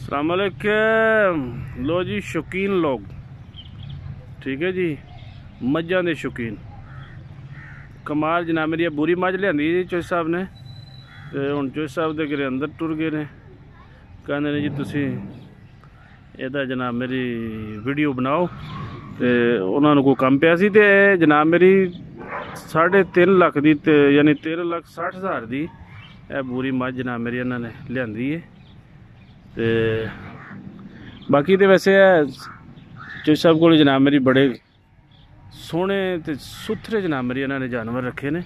अस्सलाम वालेकुम। लो जी शौकीन लोग, ठीक है जी, मझां दे शौकीन कमाल जनाब मेरी बुरी मझ लियांदी जी चौधरी साहब ने, तो हुण चौधरी साहब दे घरे अंदर टुर गए ने, कहंदे ने जी तुसीं एहदा जनाब मेरी वीडियो बनाओ। तो उन्होंने कोई कम पिया सी, ते जनाब मेरी 3.5 लाख की यानी 13,60,000 की यह बुरी मझ जनाब मेरी इन्होंने लियांदी है। तो बाकी तो वैसे चौधरी साहब को जनाब मेरी बड़े सोहने ते सुथरे जनाब मेरी इन्होंने जानवर रखे ने।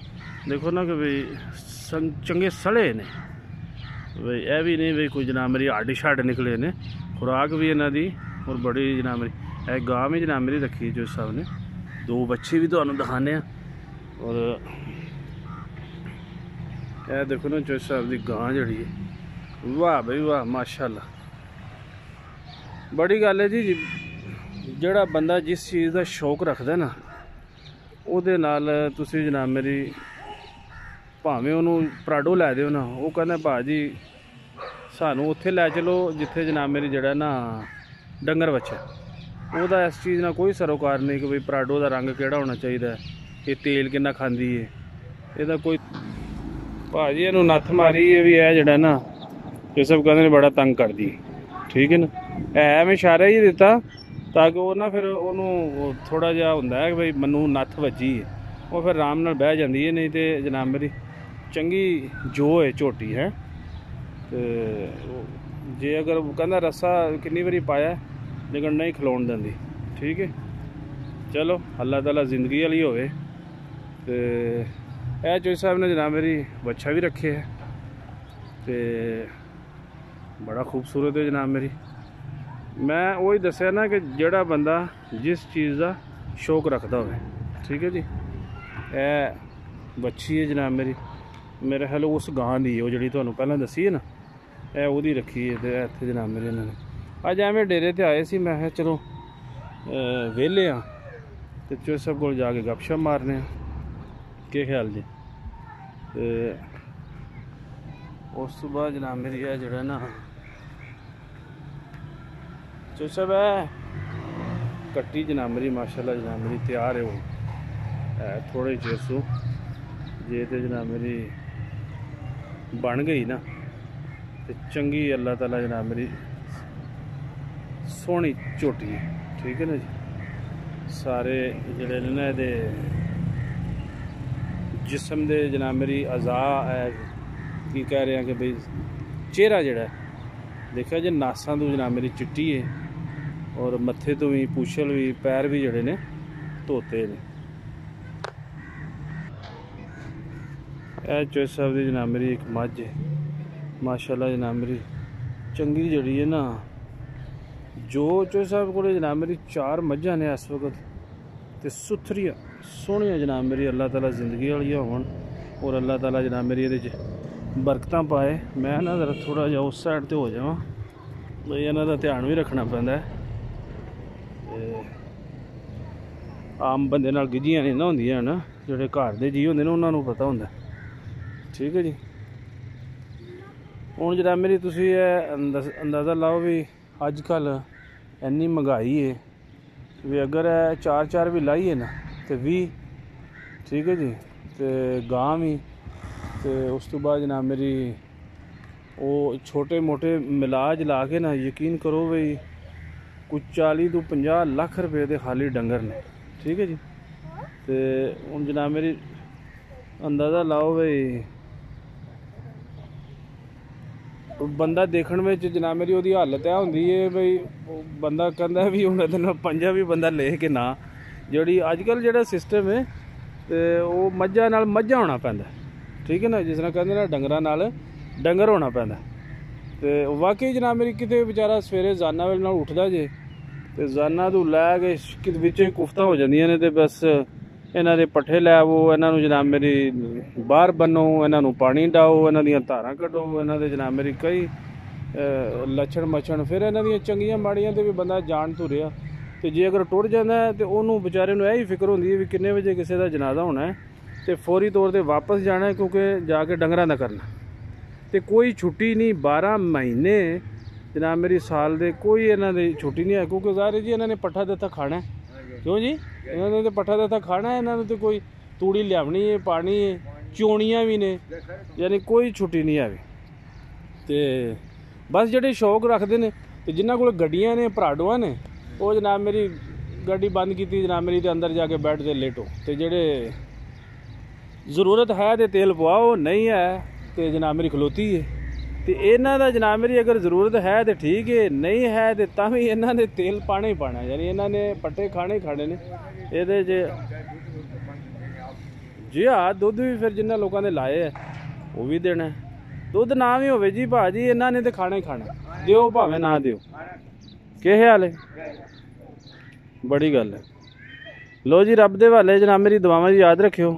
देखो ना कि भाई चंगे सड़े ने, भाई यह भी नहीं भाई कोई जनाब मेरी हड्ड शड्ड निकले ने। खुराक भी इन्हों की और बड़ी जनाब मेरी गां भी जनाब मेरी रखी है चौधरी साहब ने। 2 बच्चे भी तुहानू दिखाने। और यह देखो ना चौधरी साहब की गां जड़ी है, वाह भाई वाह माशाअल्लाह। बड़ी गल है जी, जड़ा बंदा जिस चीज़ का शौक रखता ना उहदे नाल तुसी जनाब मेरी भावें उन्होंने पराडो लै दो ना, वो कहना भाजी सानू उत्थे लै चलो जिथे जनाब मेरी जड़ा ना डंगर बच्चा, वह इस चीज़ ना कोई सरोकार नहीं कि भाई पराडो का रंग केड़ा होना चाहिए, ये तेल किन्ना खांदी है, यदा कोई भाजी इनू नत्थ मारी है भी है जड़ा ना ये सब कहते बड़ा तंग कर दी। ठीक है ना, है मैं इशारा ही दिता ताकि वो ना फिर उन्होंने थोड़ा जहा होंगे है कि भाई मनु नत्थ वजी है, वो फिर आराम नाल बह जाती है। नहीं तो जनाब मेरी चंगी जो है झोटी है, तो जे अगर कहना रस्सा कितनी बारी पाया लेकिन नहीं खलोण देंदी। ठीक है, चलो अल्लाह ताला जिंदगी वाली होवे। तो यह चौधरी साहब ने जनाब मेरी बच्चा भी रखे है, तो बड़ा खूबसूरत है जनाब मेरी। मैं वही दसिया ना कि जड़ा बंदा जिस चीज़ का शौक रखता हो। ठीक है जी, यह बच्ची है जनाब मेरी, मेरे ख्याल उस गां की वो जी तुहानू पहला दसी है ना, यह वही रखी है। तो इतने जनाब मेरे इन्होंने अज एवें डेरे ते आए सी, मैं कहा चलो वेले हाँ तो चौधरी साहब को जाके गपशप मारने, के ख्याल जी। तो उस तो बाद जनाब मेरी है जड़ा ना चौधरी साहब है कट्टी जनाब मेरी माशाल्लाह जनाब मेरी तैयार है। वो है थोड़े चिर सो जे तो जनाब मेरी बन गई ना तो चंगी अल्लाह ताला जनाब मेरी सोहनी झोटी है। ठीक है ना जी, सारे जड़े ने दे जिसम दे जनाब मेरी अज़ा है की कह रहे हैं कि भाई चेहरा जड़ा देखा जी नासा तो जनाब मेरी चिट्टी है, और मत्थे तो भी पूछल भी पैर भी जड़े ने धोते ने। यह चौधरी साहब की जनाब मेरी एक मझ है माशाल्लाह जनाब मेरी चंगी जड़ी है ना। जो चौधरी साहब को जनाब मेरी 4 मझां ने इस वक्त, तो सुथरिया सोहनिया जनाब मेरी अल्लाह ताला जिंदगी वाली होवन, और अल्लाह ताला जनाब मेरी ये बरकत पाए। मैं ना जरा थोड़ा जहा उस साइड पर हो जावा, भाई इन्हों का ध्यान भी रखना पैंदा है। आम बंदे नाल गिजियां नहीं ना होंदियां ना, जोड़े घर के जी होंदे ने उन्होंने पता होंदा। ठीक है जी, हुण जनाब मेरी तुसीं अंदाज़ा लाओ भी अजकल इन्नी महंगाई है भी अगर 4 भी लाइए ना तो 20। ठीक है जी, तो गां भी, तो उस तो बाद जनाब मेरी वो छोटे मोटे मिलाज ला के ना यकीन करो भाई कुछ 40 तो 50 लाख रुपए के खाली डंगर ने। ठीक है जी, तो हुण जनाब मेरी अंदाज़ा लाओ भाई बंदा देखने में जनाब मेरी वो हालत है होंगी है भाई बंदा कहता भी हूँ पंजा भी बंदा ले के ना जी अजकल जो सिस्टम है तो वो मझां नाल मझां होना पैंदा। ठीक है ना, जिस तरह कहते ना डंगरां नाल डंगर होना पैंदा। तो वाकई जनाब मेरी कितने बेचारा सवेरे जाना वेले नाल उठदा जे तो जाना तो लै के बिच कुफ्ता हो जांदियां ने, तो बस इन्हां दे पट्ठे लैवो, इन्हां नूं जनाब मेरी बाहर बनो, इन्हां नूं पानी डाओ, इन्हां दियां धारां कड्डो, इन्हां दे जनाब मेरी कई लछण मछण, फिर इन्हां दियां चंगियां माड़ियां ते भी बंदा जान तुरिया। तो जे अगर टुर जाता है तो उन्होंने बेचारे नूं यही फिक्र होंदी है भी किन्ने बजे किसी का जनाजा होना है, तो फौरी तौर पर वापस जाना है क्योंकि जाके डंगरां दा करना। तो कोई छुट्टी नहीं, 12 महीने जनाब मेरी साल दे कोई इन्हां दी छुट्टी नहीं है, क्योंकि ज़ाहिर है जी इन्हां ने पट्ठा दित्ता खाना है। क्यों जी, इन्हां ने तो पट्ठा दित्ता खाना है, इन्हां ने तो कोई तूड़ी लियावनी है, पानी है, चोनियां भी ने, यानी कोई छुट्टी नहीं है। तो बस जेह्ड़े शौक रखते हैं तो जिन्होंने कोल गड्डियां ने पराडुआं ने वो जनाब मेरी गड्डी बंद की जनाब मेरी, तो अंदर जाके बैठ के लेटो। तो जेह्ड़े ज़रूरत है तो तेल पवाओ, नहीं है तो जनाब मेरी खलोती है। तो इन्हां दा जनाब मेरी अगर ज़रूरत है तो ठीक है, नहीं है तो तां भी इन्हां ने तेल पाना ही पाना, यानी इन्हां ने पट्टे खाने ही खाने ने एह्दे च। जी हाँ, दुद्ध भी फिर जिन्होंने लोगों ने लाए है वो भी देना है। दुद्ध ना भी होवे जी भाजी, इन्हां ने तो खाना ही खाना, दिओ भावें ना दिओ। केह् ख्याल है? बड़ी गल है। लो जी, रब दे हवाले जनाब मेरी दुआवां जी याद रखियो।